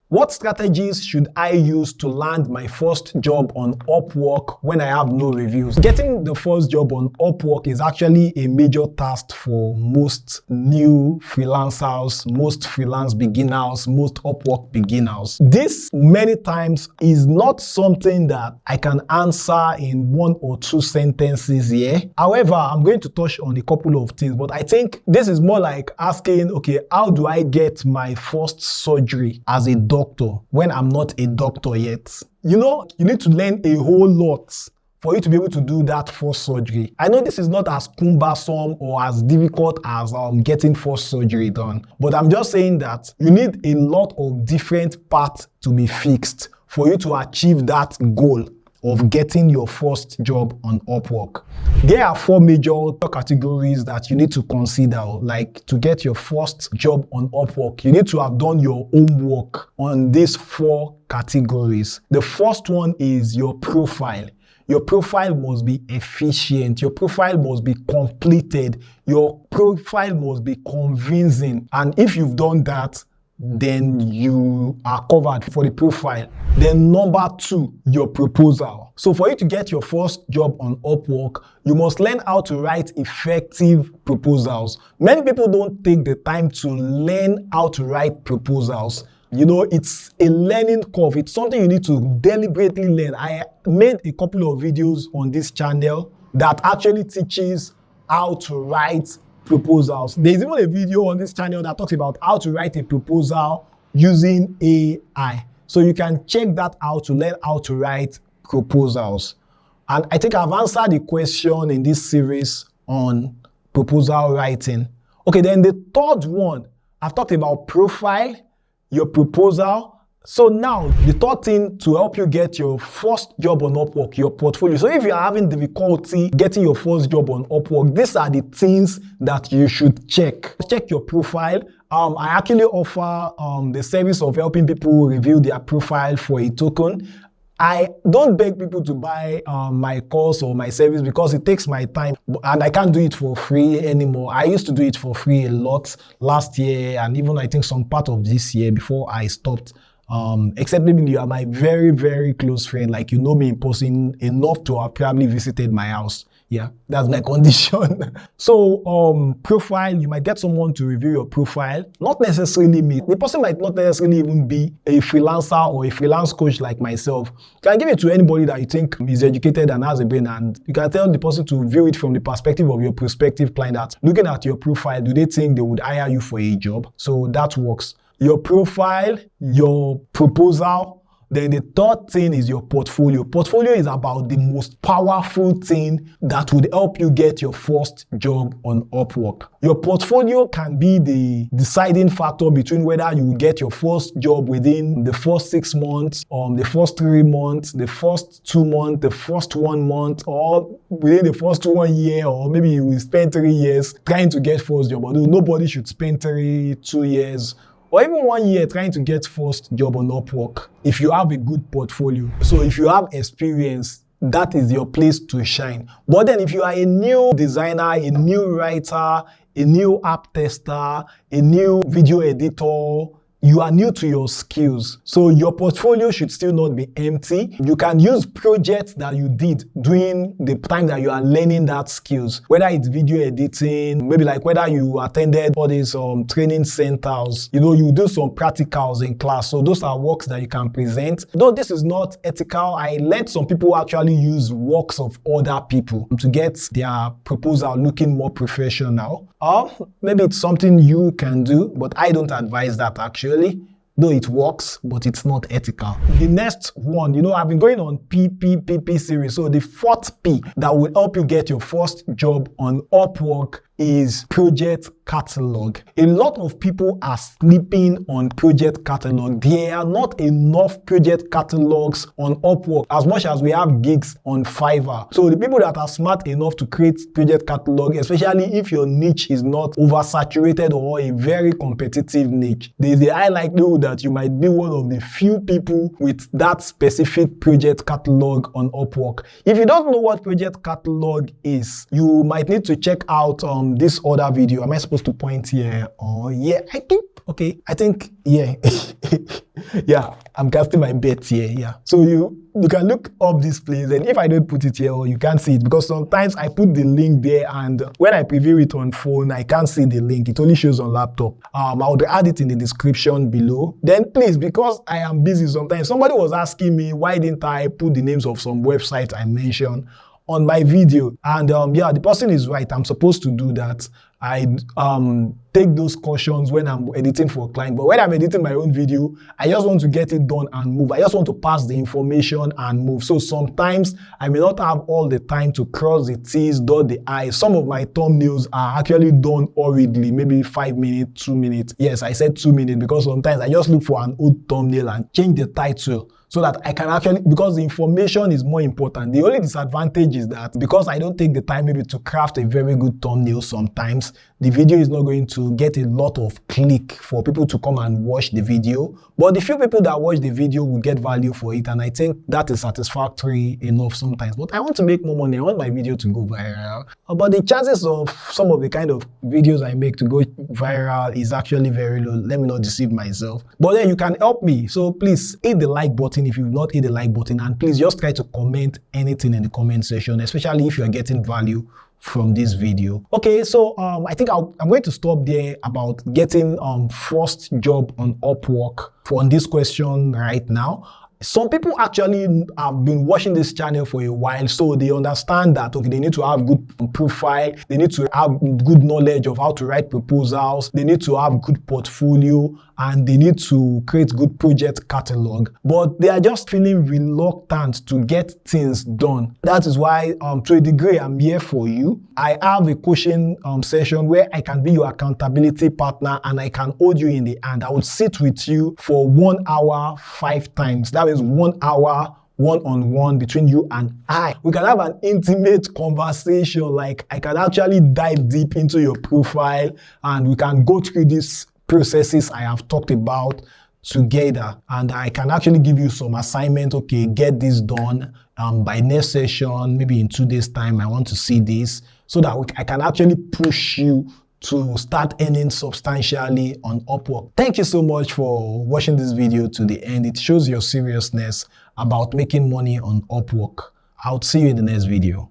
What strategies should I use to land my first job on Upwork when I have no reviews? Getting the first job on Upwork is actually a major task for most new freelancers, most freelance beginners, most Upwork beginners. This many times is not something that I can answer in 1 or 2 sentences here. However, I'm going to touch on a couple of things, but I think this is more like asking, okay, how do I get my first surgery as a doctor when I'm not a doctor yet? You know, you need to learn a whole lot for you to be able to do that first surgery. I know this is not as cumbersome or as difficult as getting first surgery done, but I'm just saying that you need a lot of different parts to be fixed for you to achieve that goal of getting your first job on Upwork. There are 4 major categories that you need to consider. Like, to get your first job on Upwork, you need to have done your homework on these 4 categories. The first one is your profile. Your profile must be efficient. Your profile must be completed. Your profile must be convincing. And if you've done that, then you are covered for the profile. Then number 2, your proposal. So for you to get your first job on Upwork, you must learn how to write effective proposals. Many people don't take the time to learn how to write proposals. You know, it's a learning curve. It's something you need to deliberately learn. I made a couple of videos on this channel that actually teaches how to write proposals. There's even a video on this channel that talks about how to write a proposal using AI. So you can check that out to learn how to write proposals. And I think I've answered the question in this series on proposal writing. Okay, then the third one, I've talked about profile, your proposal. So now, the third thing to help you get your first job on Upwork, your portfolio. So if you're having difficulty getting your first job on Upwork, these are the things that you should check. Check your profile. I actually offer the service of helping people review their profile for a token. I don't beg people to buy my course or my service because it takes my time and I can't do it for free anymore. I used to do it for free a lot last year and even I think some part of this year before I stopped. Except maybe you are my very, very close friend, like you know me in person enough to have probably visited my house. Yeah, that's my condition. So, profile, you might get someone to review your profile, not necessarily me. The person might not necessarily even be a freelancer or a freelance coach like myself. You can give it to anybody that you think is educated and has a brain, and you can tell the person to view it from the perspective of your prospective client that looking at your profile, do they think they would hire you for a job? So that works. Your profile, your proposal, then the third thing is your portfolio. Portfolio is about the most powerful thing that would help you get your first job on Upwork. Your portfolio can be the deciding factor between whether you will get your first job within the first 6 months, the first 3 months, the first 2 months, the first 1 month, or within the first 1 year, or maybe you will spend 3 years trying to get first job. Although nobody should spend 2 years or even 1 year trying to get first job on Upwork if you have a good portfolio. So if you have experience, that is your place to shine. But then if you are a new designer, a new writer, a new app tester, a new video editor, you are new to your skills. So your portfolio should still not be empty. You can use projects that you did during the time that you are learning that skills, whether it's video editing, maybe like whether you attended all these training centers, you know, you do some practicals in class. So those are works that you can present. Though this is not ethical, I let some people actually use works of other people to get their proposal looking more professional. Or maybe it's something you can do, but I don't advise that actually. Though it works, but it's not ethical. The next one, you know, I've been going on PP series. So the fourth P that will help you get your first job on Upwork is project catalog. A lot of people are sleeping on project catalog. There are not enough project catalogs on Upwork as much as we have gigs on Fiverr. So the people that are smart enough to create project catalog, especially if your niche is not oversaturated or a very competitive niche, there is a high likelihood that you might be one of the few people with that specific project catalog on Upwork. If you don't know what project catalog is, you might need to check out this other video. Am I supposed to point here? Or yeah, I think, okay, I think, yeah. Yeah, I'm casting my bet here, yeah. So you can look up this place, and if I don't put it here, or you can't see it, because sometimes I put the link there, and when I preview it on phone, I can't see the link. It only shows on laptop. I'll add it in the description below. Then please, because I am busy sometimes, somebody was asking me, why didn't I put the names of some websites I mentioned on my video? And yeah, the person is right. I'm supposed to do that. I take those cautions when I'm editing for a client, but when I'm editing my own video, I just want to get it done and move. I just want to pass the information and move. So sometimes I may not have all the time to cross the T's, dot the I's. Some of my thumbnails are actually done hurriedly, maybe 5 minutes, 2 minutes. Yes, I said 2 minutes because sometimes I just look for an old thumbnail and change the title, so that I can actually, because the information is more important. The only disadvantage is that because I don't take the time maybe to craft a very good thumbnail sometimes, the video is not going to get a lot of click for people to come and watch the video. But the few people that watch the video will get value for it, and I think that is satisfactory enough sometimes. But I want to make more money. I want my video to go viral. But the chances of some of the kind of videos I make to go viral is actually very low. Let me not deceive myself. But then you can help me. So please hit the like button if you've not hit the like button, and please just try to comment anything in the comment section, especially if you're getting value from this video. Okay, so I think I'm going to stop there about getting first job on Upwork on this question right now. Some people actually have been watching this channel for a while, so they understand that, okay, they need to have good profile, they need to have good knowledge of how to write proposals, they need to have good portfolio, and they need to create good project catalog. But they are just feeling reluctant to get things done. That is why, to a degree, I'm here for you. I have a coaching session where I can be your accountability partner, and I can hold you in the hand. I would sit with you for 1 hour, 5 times. That is 1 hour, one-on-one between you and I. We can have an intimate conversation. Like, I can actually dive deep into your profile, and we can go through these processes I have talked about together, and I can actually give you some assignment. Okay, get this done by next session, maybe in 2 days time. I want to see this, so that I can actually push you to start earning substantially on Upwork. Thank you so much for watching this video to the end. It shows your seriousness about making money on Upwork. I'll see you in the next video.